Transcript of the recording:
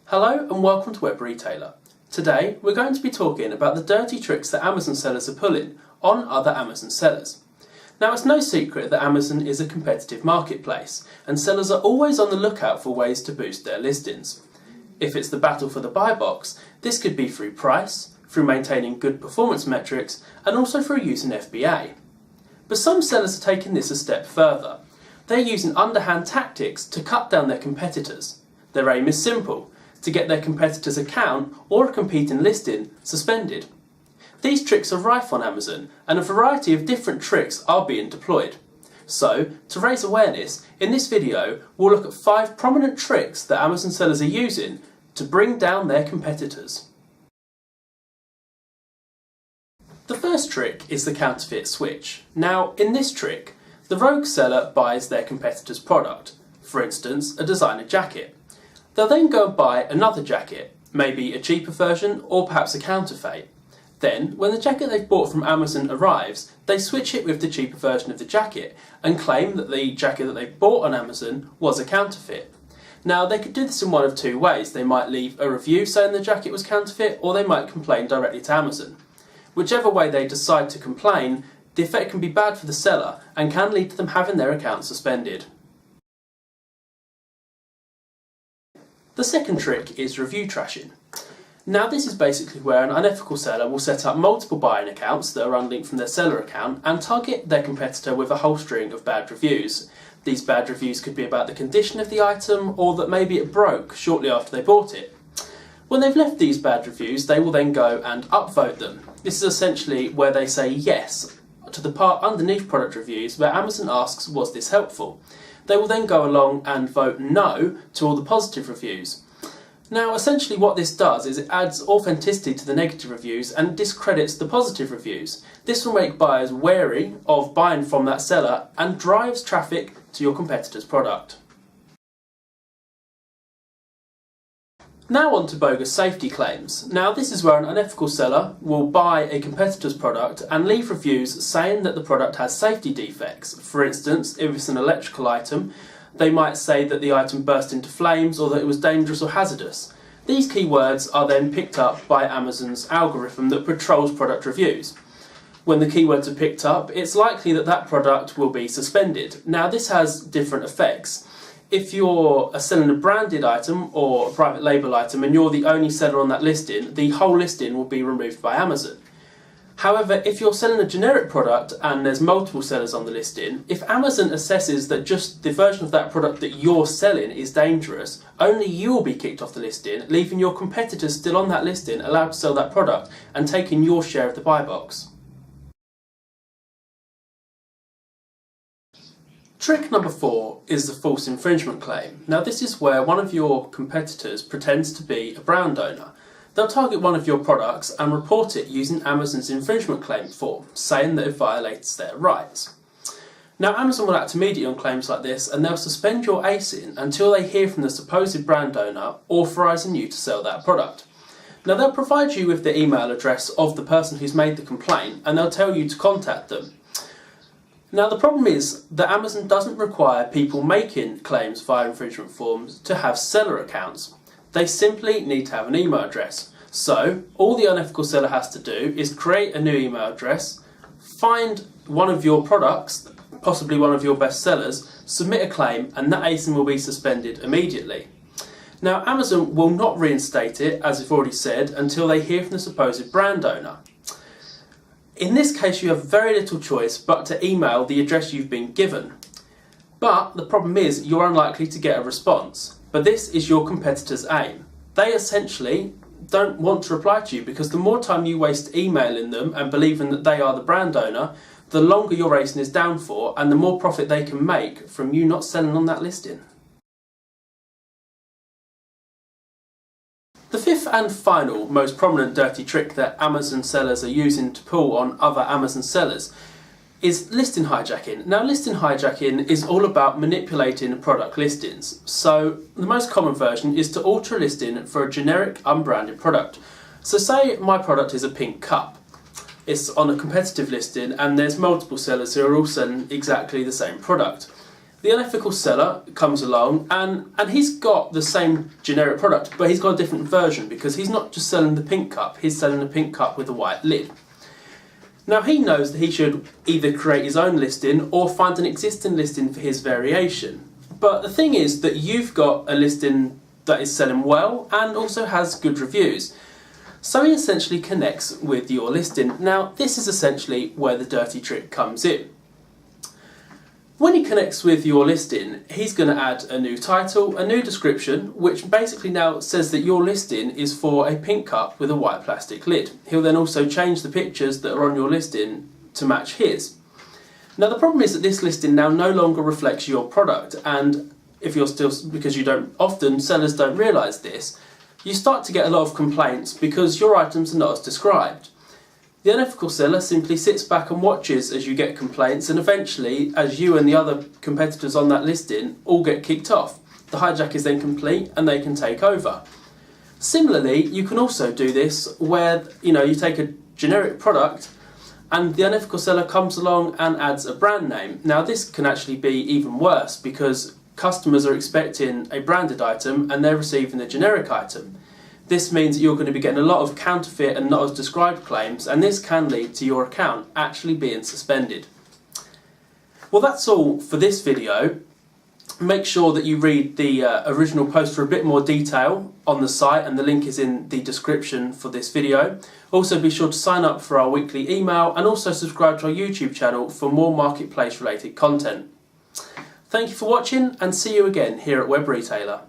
Hello and welcome to Web Retailer. Today we're going to be talking about the dirty tricks that Amazon sellers are pulling on other Amazon sellers. Now, it's no secret that Amazon is a competitive marketplace and sellers are always on the lookout for ways to boost their listings. If it's the battle for the buy box, this could be through price, through maintaining good performance metrics and also through using FBA. But some sellers are taking this a step further. They're using underhand tactics to cut down their competitors. Their aim is simple: to get their competitor's account or a competing listing suspended. These tricks are rife on Amazon and a variety of different tricks are being deployed. So, to raise awareness, in this video we'll look at 5 prominent tricks that Amazon sellers are using to bring down their competitors. The first trick is the counterfeit switch. Now, in this trick, the rogue seller buys their competitor's product, for instance, a designer jacket. They'll then go and buy another jacket, maybe a cheaper version or perhaps a counterfeit. Then, when the jacket they've bought from Amazon arrives, they switch it with the cheaper version of the jacket and claim that the jacket that they bought on Amazon was a counterfeit. Now, they could do this in one of 2 ways. They might leave a review saying the jacket was counterfeit, or they might complain directly to Amazon. Whichever way they decide to complain, the effect can be bad for the seller and can lead to them having their account suspended. The second trick is review thrashing. Now, this is basically where an unethical seller will set up multiple buying accounts that are unlinked from their seller account and target their competitor with a whole string of bad reviews. These bad reviews could be about the condition of the item or that maybe it broke shortly after they bought it. When they've left these bad reviews, they will then go and upvote them. This is essentially where they say yes to the part underneath product reviews where Amazon asks, was this helpful? They will then go along and vote no to all the positive reviews. Now, essentially what this does is it adds authenticity to the negative reviews and discredits the positive reviews. This will make buyers wary of buying from that seller and drives traffic to your competitor's product. Now on to bogus safety claims. Now, this is where an unethical seller will buy a competitor's product and leave reviews saying that the product has safety defects. For instance, if it's an electrical item, they might say that the item burst into flames or that it was dangerous or hazardous. These keywords are then picked up by Amazon's algorithm that patrols product reviews. When the keywords are picked up, it's likely that that product will be suspended. Now, this has different effects. If you're selling a branded item or a private label item and you're the only seller on that listing, the whole listing will be removed by Amazon. However, if you're selling a generic product and there's multiple sellers on the listing, if Amazon assesses that just the version of that product that you're selling is dangerous, only you will be kicked off the listing, leaving your competitors still on that listing allowed to sell that product and taking your share of the buy box. Trick number 4 is the false infringement claim. Now, this is where one of your competitors pretends to be a brand owner. They'll target one of your products and report it using Amazon's infringement claim form, saying that it violates their rights. Now, Amazon will act immediately on claims like this and they'll suspend your ASIN until they hear from the supposed brand owner authorising you to sell that product. Now, they'll provide you with the email address of the person who's made the complaint and they'll tell you to contact them. Now, the problem is that Amazon doesn't require people making claims via infringement forms to have seller accounts. They simply need to have an email address. So, all the unethical seller has to do is create a new email address, find one of your products, possibly one of your best sellers, submit a claim, and that ASIN will be suspended immediately. Now, Amazon will not reinstate it, as I've already said, until they hear from the supposed brand owner. In this case, you have very little choice but to email the address you've been given. But the problem is you're unlikely to get a response. But this is your competitor's aim. They essentially don't want to reply to you because the more time you waste emailing them and believing that they are the brand owner, the longer your ASIN is down for and the more profit they can make from you not selling on that listing. The fifth and final most prominent dirty trick that Amazon sellers are using to pull on other Amazon sellers is listing hijacking. Now, listing hijacking is all about manipulating product listings. So the most common version is to alter a listing for a generic unbranded product. So say my product is a pink cup. It's on a competitive listing and there's multiple sellers who are all selling exactly the same product. The unethical seller comes along and he's got the same generic product, but he's got a different version because he's not just selling the pink cup, he's selling a pink cup with a white lid. Now he knows that he should either create his own listing or find an existing listing for his variation. But the thing is that you've got a listing that is selling well and also has good reviews. So he essentially connects with your listing. Now this is essentially where the dirty trick comes in. When he connects with your listing, he's going to add a new title, a new description, which basically now says that your listing is for a pink cup with a white plastic lid. He'll then also change the pictures that are on your listing to match his. Now the problem is that this listing now no longer reflects your product, and if you're still, because sellers don't realise this, you start to get a lot of complaints because your items are not as described. The unethical seller simply sits back and watches as you get complaints, and eventually, as you and the other competitors on that listing all get kicked off, the hijack is then complete and they can take over. Similarly, you can also do this where you take a generic product and the unethical seller comes along and adds a brand name. Now this can actually be even worse because customers are expecting a branded item and they're receiving a generic item. This means that you're going to be getting a lot of counterfeit and not as described claims, and this can lead to your account actually being suspended. Well, that's all for this video. Make sure that you read the original post for a bit more detail on the site, and the link is in the description for this video. Also be sure to sign up for our weekly email and also subscribe to our YouTube channel for more marketplace related content. Thank you for watching and see you again here at Web Retailer.